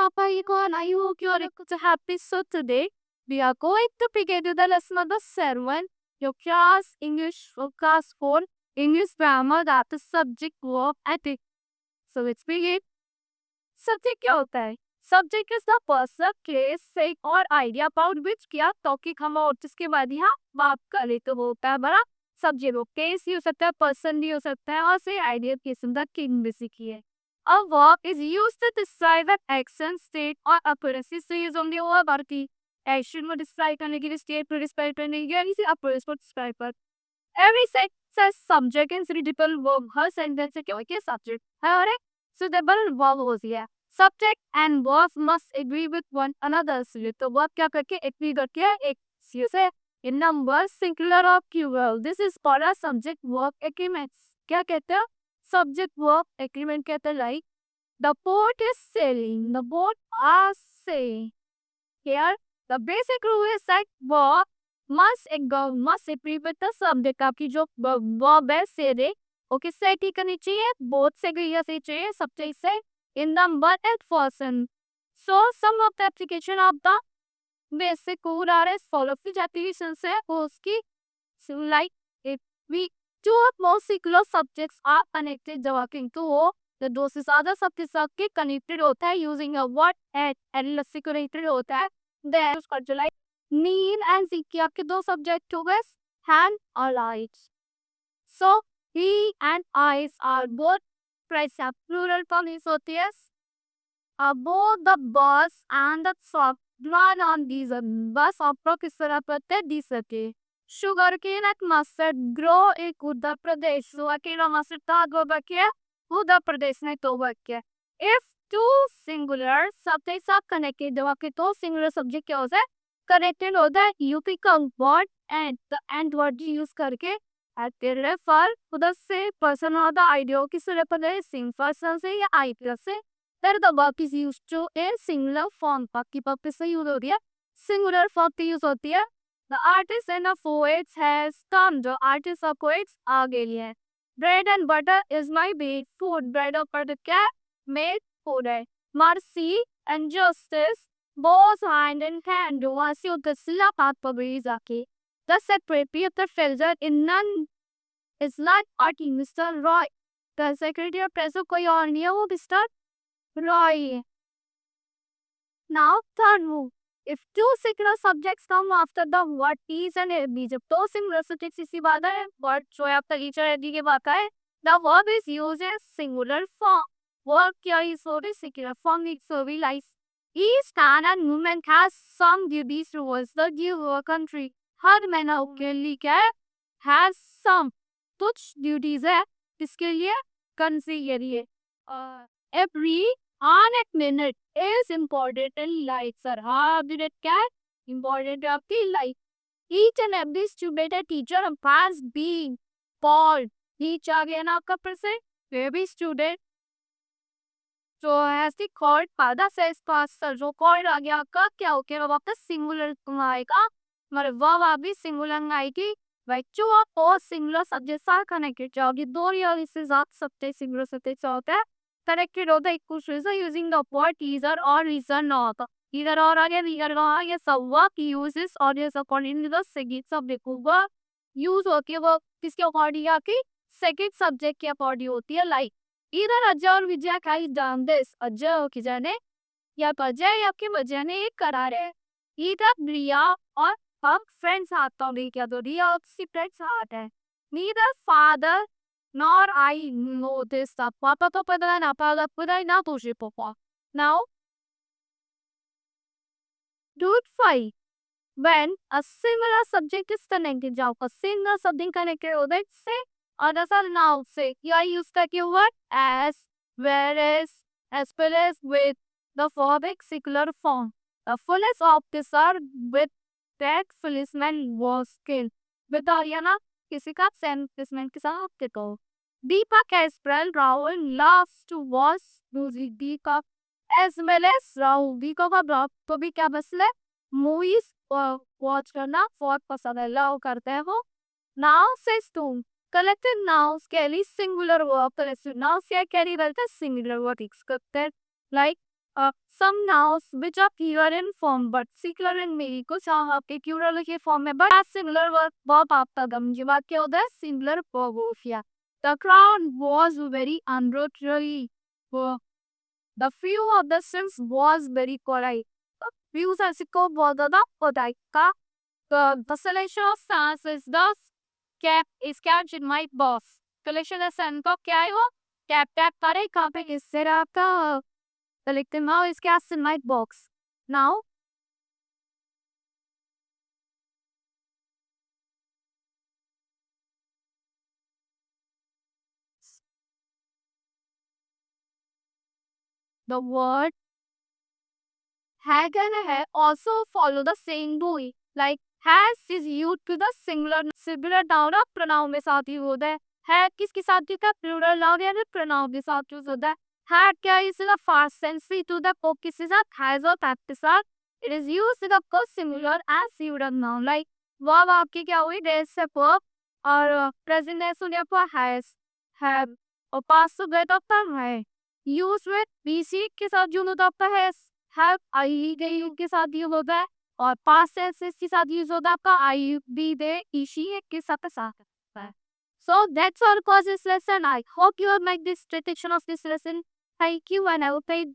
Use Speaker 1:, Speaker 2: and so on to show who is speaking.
Speaker 1: Papa Econ. I hope you are happy. So today we are going to begin the lesson of the sermon. Your class English for class 4 English grammar, that is subject verb ethic. So let's begin. Subject क्या होता है? Subject is the person, case, thing और idea about which क्या topic हम और जिसके बाद यहाँ बात करें तो वो होता है बड़ा सब्जेक्ट. वो केस भी हो सकता है, पर्सन भी हो सकता है और से आइडिया किस्म का किन बेसिकली है. A verb is used to describe an action, state or appearance. इससे यूज होंगे वो verb की action को describe करने के लिए, state को describe करने के लिए, इसी appearance को describe कर. Every sentence has subject and suitable verb. Her sentence से क्या होती है subject है और एक suitable verb होती है. Subject and verb must agree with one another. तो verb क्या करके agree करके एक से in number singular or plural. This is called a subject verb agreement. क्या कहते हैं? Subject verb agreement कहते हैं like the boat is sailing. The boat are sailing. Here the basic rule is that verb must agree with the subject. आपकी जो verb है say दे वो किससे agree करनी चाहिए? Both से agree करनी चाहिए subject से in number and person. So some of the application of the basic rule are as follows. which applications है वो उसकी like if we two or more singular subjects are connected जब किंतु वो तो दो से ज्यादा सबके साथ के connected होता है using a word and lassi connected होता है then उसका जो like Neil and Ziki आपके दो subject हो गए hand और eyes. So he and eyes are both present plural form is होती है both the bus and the truck run on diesel. बस आपको किस तरह पता है डीजल के sugar cane at mustard grow एक उत्तर प्रदेश जो अकेला मस्टर्ड था गो बकिया उत्तर प्रदेश में तो बकिया. If two singular subjects are connected जब आपके दो singular subject क्या होता है connected होता है you pick a word and the and word use करके at the refer उधर से person और the idea किस तरह पता है same person से या I plus से then the verb is used to in singular form. बाकी verb पे से यूज होती है singular form पे यूज होती है. The artist and the poets has come. जो artist और poets आ गई है. Bread and butter is my base food. Bread और butter क्या made food है. Mercy and justice both hand in hand. जो वहाँ से उधर सिला पात पर भी जाके. The secretary of the treasurer in none is not party Mr. Roy. The secretary of treasurer कोई और नहीं है वो Mr. Roy. Now third move. If two singular subjects come after the word is and be, जब दो singular subjects इसी बात है word जो है आपका teacher है के बात है the verb is used as singular form. Verb क्या is होते singular form एक service. Each man and woman has some duties towards the giver country. हर मैना के लिए क्या है has some कुछ duties है इसके लिए country के लिए. Every on a minute is important in life, sir. हाँ minute क्या है important है आपकी life. Each and every student and teacher and parents being called. Each आ गया ना आपका person. Every student जो has the called father says pastor जो called आ गया आपका क्या हो गया वो आपका singular आएगा मतलब verb अभी singular आएगी. Right, जो आप और singular subject साथ connected जाओगे दो या इससे ज्यादा subject singular subject होता है connected होता है एक दूसरे से using the word either or reason not. Either or आ गया either or आ गया सब वर्ब uses और ये according to the second subject होगा use होके वो किसके according आके second subject के according होती है like either अजय और विजय has done this. अजय और विजय ने या अजय या आपके विजय ने एक करा रहे either रिया और हम फ्रेंड्स आता हूँ क्या तो रिया और फ्रेंड्स आता है neither father nor I know this stuff. Papa तो पता है ना पापा पता है ना तुझे पापा. Now, dude 5. When a similar subject is connected, जाओ a similar subject connected होता है से और ऐसा now से या use का keyword as, whereas, as well as with the verb singular form. The fullest of this are with that policeman was killed. with या ना किसी का same policeman के साथ आपके को Deepak has friend Rahul loves to watch music. Deepak as well as Rahul. Deepak का blog तो भी क्या मसला है मूवीज वॉच करना बहुत पसंद है लव करते हैं वो. Now says तुम collected nouns carry singular verb collected nouns क्या carry करते हैं singular verb करते हैं like some nouns which appear in form but singular in meaning कुछ आपके plural के form में but similar verb आपका गमजी वाक्य होता है singular verb हो गया. The crowd was very unruly. The view of the Sims was very correct. Views ऐसे को बहुत ज़्यादा correct का. The selection of stars is the cap is captured in my box. Collection of sun को क्या है वो? Cap tap करे कहाँ पे इससे आपका लिखते now is cast in my box. Now the word had and have also follow the same rule. Like has is used to the singular noun और pronoun में साथ यूज होता है. Had किसके साथ यूज होता है? Plural noun या pronoun के साथ यूज होता है. Had क्या is the past tense to the verb किसके साथ? Has और that के साथ. It is used to the verb singular as singular noun. Like verb आपके क्या हुई? There is a verb और present tense हो गया आपका has, have और past हो गया तो आपका है. Use with BC के साथ यूज होता है आपका has. हैव आई गई के साथ यूज होता है और पास्ट टेंस के साथ यूज होता है आपका आई बी दे इशी के साथ होता है. So that's all for this lesson. I hope you have made this repetition of this lesson. Thank you and I will pay